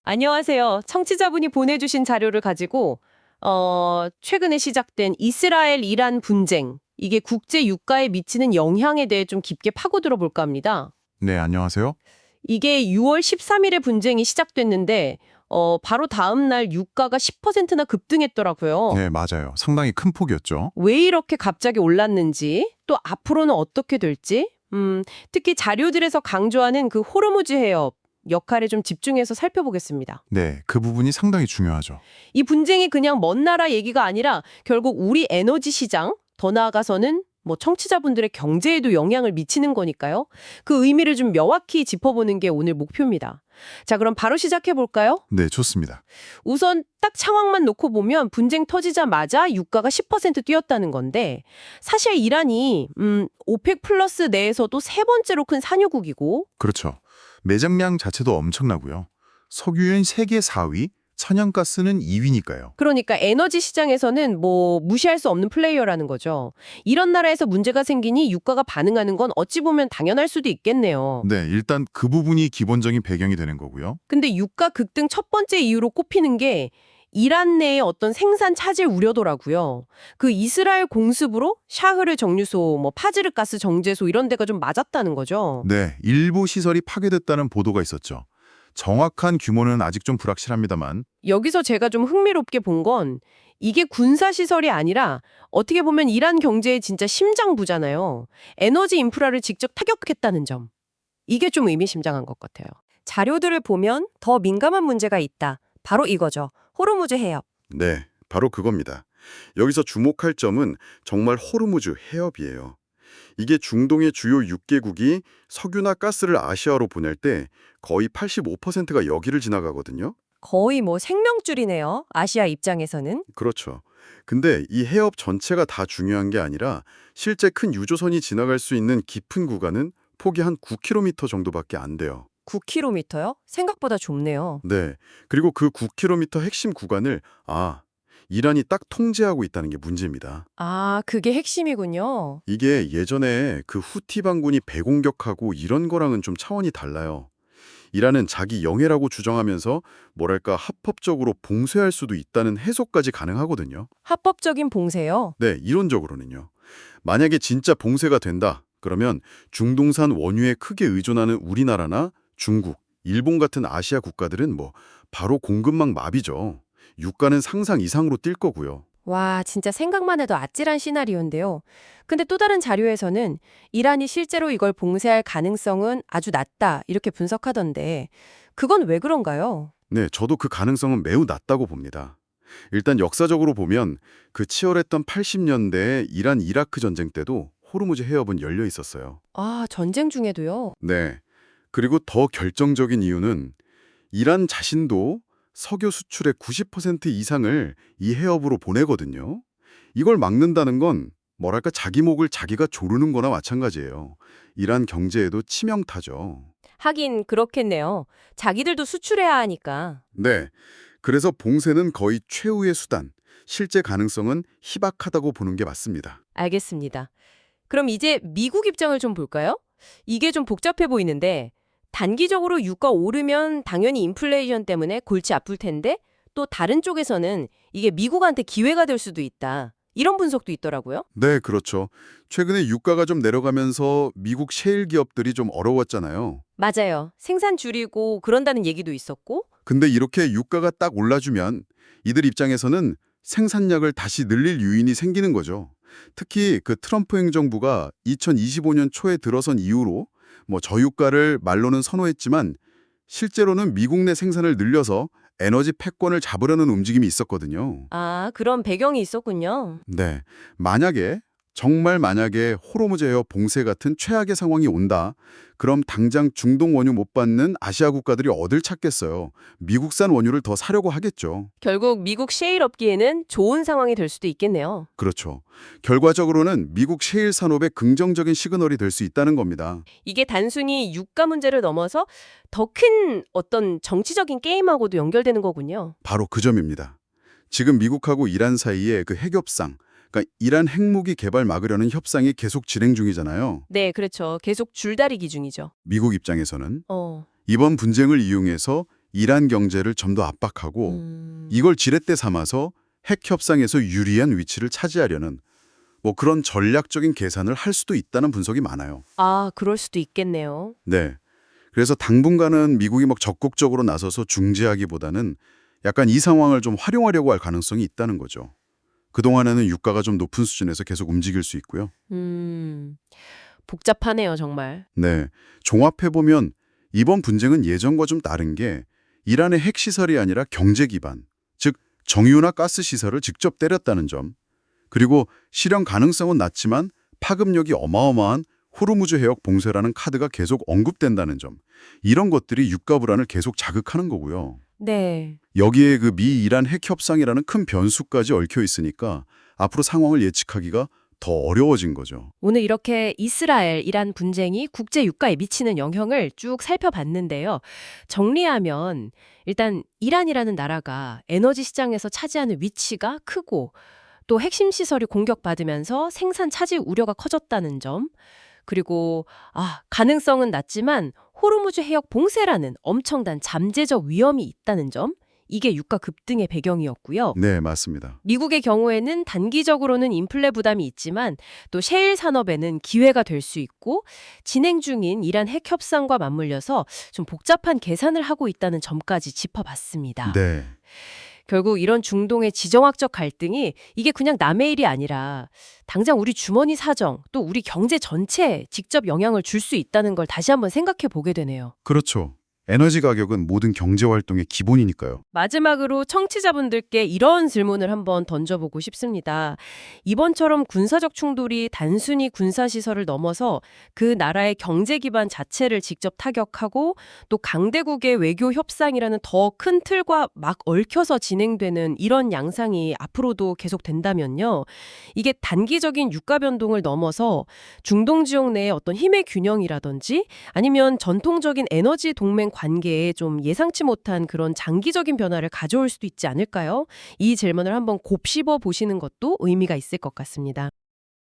안녕하세요. 청취자분이 보내주신 자료를 가지고 최근에 시작된 이스라엘-이란 분쟁, 이게 국제 유가에 미치는 영향에 대해 좀 깊게 파고들어 볼까 합니다. 네, 안녕하세요. 이게 6월 13일에 분쟁이 시작됐는데 바로 다음 날 유가가 10%나 급등했더라고요. 네, 맞아요. 상당히 큰 폭이었죠. 왜 이렇게 갑자기 올랐는지, 또 앞으로는 어떻게 될지, 특히 자료들에서 강조하는 그 호르무즈 해협 역할에 좀 집중해서 살펴보겠습니다. 네, 그 부분이 상당히 중요하죠. 이 분쟁이 그냥 먼 나라 얘기가 아니라 결국 우리 에너지 시장, 더 나아가서는 뭐 청취자분들의 경제에도 영향을 미치는 거니까요. 그 의미를 좀 명확히 짚어보는 게 오늘 목표입니다. 자, 그럼 바로 시작해 볼까요? 네, 좋습니다. 우선 딱 상황만 놓고 보면 분쟁 터지자마자 유가가 10% 뛰었다는 건데, 사실 이란이 오펙 플러스 내에서도 세 번째로 큰 산유국이고, 그렇죠. 매장량 자체도 엄청나고요. 석유는 세계 4위, 천연가스는 2위니까요. 그러니까 에너지 시장에서는 뭐 무시할 수 없는 플레이어라는 거죠. 이런 나라에서 문제가 생기니 유가가 반응하는 건 어찌 보면 당연할 수도 있겠네요. 네, 일단 그 부분이 기본적인 배경이 되는 거고요. 근데 유가 급등 첫 번째 이유로 꼽히는 게 이란 내의 어떤 생산 차질 우려더라고요. 그 이스라엘 공습으로 샤흐르 정류소, 뭐 파즈르 가스 정제소 이런 데가 좀 맞았다는 거죠. 네, 일부 시설이 파괴됐다는 보도가 있었죠. 정확한 규모는 아직 좀 불확실합니다만, 여기서 제가 좀 흥미롭게 본 건 이게 군사시설이 아니라 어떻게 보면 이란 경제의 진짜 심장부잖아요. 에너지 인프라를 직접 타격했다는 점. 이게 좀 의미심장한 것 같아요. 자료들을 보면 더 민감한 문제가 있다. 바로 이거죠. 호르무즈 해협. 네, 바로 그겁니다. 여기서 주목할 점은 정말 호르무즈 해협이에요. 이게 중동의 주요 6개국이 석유나 가스를 아시아로 보낼 때 거의 85%가 여기를 지나가거든요. 거의 뭐 생명줄이네요. 아시아 입장에서는. 그렇죠. 근데 이 해협 전체가 다 중요한 게 아니라 실제 큰 유조선이 지나갈 수 있는 깊은 구간은 폭이 한 9km 정도밖에 안 돼요. 9km요? 생각보다 좁네요. 네. 그리고 그 9km 핵심 구간을 이란이 딱 통제하고 있다는 게 문제입니다. 아, 그게 핵심이군요. 이게 예전에 그 후티 반군이 배공격하고 이런 거랑은 좀 차원이 달라요. 이란은 자기 영해라고 주장하면서 뭐랄까 합법적으로 봉쇄할 수도 있다는 해석까지 가능하거든요. 합법적인 봉쇄요. 네, 이론적으로는요. 만약에 진짜 봉쇄가 된다, 그러면 중동산 원유에 크게 의존하는 우리나라나 중국, 일본 같은 아시아 국가들은 뭐 바로 공급망 마비죠. 유가는 상상 이상으로 뛸 거고요. 와, 진짜 생각만 해도 아찔한 시나리오인데요. 근데 또 다른 자료에서는 이란이 실제로 이걸 봉쇄할 가능성은 아주 낮다, 이렇게 분석하던데, 그건 왜 그런가요? 네, 저도 그 가능성은 매우 낮다고 봅니다. 일단 역사적으로 보면 그 치열했던 80년대 이란 이라크 전쟁 때도 호르무즈 해협은 열려 있었어요. 아, 전쟁 중에도요? 네. 그리고 더 결정적인 이유는 이란 자신도 석유 수출의 90% 이상을 이 해협으로 보내거든요. 이걸 막는다는 건 뭐랄까 자기 목을 자기가 조르는 거나 마찬가지예요. 이란 경제에도 치명타죠. 하긴 그렇겠네요. 자기들도 수출해야 하니까. 네. 그래서 봉쇄는 거의 최후의 수단, 실제 가능성은 희박하다고 보는 게 맞습니다. 알겠습니다. 그럼 이제 미국 입장을 좀 볼까요? 이게 좀 복잡해 보이는데 단기적으로 유가 오르면 당연히 인플레이션 때문에 골치 아플 텐데 또 다른 쪽에서는 이게 미국한테 기회가 될 수도 있다. 이런 분석도 있더라고요. 네, 그렇죠. 최근에 유가가 좀 내려가면서 미국 셰일 기업들이 좀 어려웠잖아요. 맞아요. 생산 줄이고 그런다는 얘기도 있었고. 근데 이렇게 유가가 딱 올라주면 이들 입장에서는 생산량을 다시 늘릴 유인이 생기는 거죠. 특히 그 트럼프 행정부가 2025년 초에 들어선 이후로 뭐 저유가를 말로는 선호했지만 실제로는 미국 내 생산을 늘려서 에너지 패권을 잡으려는 움직임이 있었거든요. 아, 그런 배경이 있었군요. 네, 정말 만약에 호르무즈 해협 봉쇄 같은 최악의 상황이 온다. 그럼 당장 중동 원유 못 받는 아시아 국가들이 어딜 찾겠어요. 미국산 원유를 더 사려고 하겠죠. 결국 미국 셰일 업계에는 좋은 상황이 될 수도 있겠네요. 그렇죠. 결과적으로는 미국 셰일 산업의 긍정적인 시그널이 될 수 있다는 겁니다. 이게 단순히 유가 문제를 넘어서 더 큰 어떤 정치적인 게임하고도 연결되는 거군요. 바로 그 점입니다. 지금 미국하고 이란 사이에 그 핵협상, 그러니까 이란 핵무기 개발 막으려는 협상이 계속 진행 중이잖아요. 네, 그렇죠. 계속 줄다리기 중이죠. 미국 입장에서는 어. 이번 분쟁을 이용해서 이란 경제를 좀 더 압박하고 이걸 지렛대 삼아서 핵 협상에서 유리한 위치를 차지하려는 뭐 그런 전략적인 계산을 할 수도 있다는 분석이 많아요. 아, 그럴 수도 있겠네요. 네. 그래서 당분간은 미국이 막 적극적으로 나서서 중재하기보다는 약간 이 상황을 좀 활용하려고 할 가능성이 있다는 거죠. 그동안에는 유가가 좀 높은 수준에서 계속 움직일 수 있고요. 복잡하네요, 정말. 네. 종합해보면 이번 분쟁은 예전과 좀 다른 게 이란의 핵시설이 아니라 경제 기반, 즉 정유나 가스 시설을 직접 때렸다는 점, 그리고 실현 가능성은 낮지만 파급력이 어마어마한 호르무즈 해역 봉쇄라는 카드가 계속 언급된다는 점, 이런 것들이 유가 불안을 계속 자극하는 거고요. 네. 여기에 그 미-이란 핵 협상이라는 큰 변수까지 얽혀 있으니까 앞으로 상황을 예측하기가 더 어려워진 거죠. 오늘 이렇게 이스라엘, 이란 분쟁이 국제 유가에 미치는 영향을 쭉 살펴봤는데요. 정리하면 일단 이란이라는 나라가 에너지 시장에서 차지하는 위치가 크고 또 핵심 시설이 공격받으면서 생산 차질 우려가 커졌다는 점, 그리고 가능성은 낮지만 호르무즈 해역 봉쇄라는 엄청난 잠재적 위험이 있다는 점, 이게 유가 급등의 배경이었고요. 네, 맞습니다. 미국의 경우에는 단기적으로는 인플레 부담이 있지만 또 셰일 산업에는 기회가 될 수 있고 진행 중인 이란 핵 협상과 맞물려서 좀 복잡한 계산을 하고 있다는 점까지 짚어봤습니다. 네. 결국 이런 중동의 지정학적 갈등이 이게 그냥 남의 일이 아니라 당장 우리 주머니 사정 또 우리 경제 전체에 직접 영향을 줄 수 있다는 걸 다시 한번 생각해 보게 되네요. 그렇죠. 에너지 가격은 모든 경제 활동의 기본이니까요. 마지막으로 청취자분들께 이런 질문을 한번 던져보고 싶습니다. 이번처럼 군사적 충돌이 단순히 군사시설을 넘어서 그 나라의 경제 기반 자체를 직접 타격하고 또 강대국의 외교 협상이라는 더 큰 틀과 막 얽혀서 진행되는 이런 양상이 앞으로도 계속된다면요. 이게 단기적인 유가 변동을 넘어서 중동 지역 내의 어떤 힘의 균형이라든지 아니면 전통적인 에너지 동맹 관계에 좀 예상치 못한 그런 장기적인 변화를 가져올 수도 있지 않을까요? 이 질문을 한번 곱씹어 보시는 것도 의미가 있을 것 같습니다.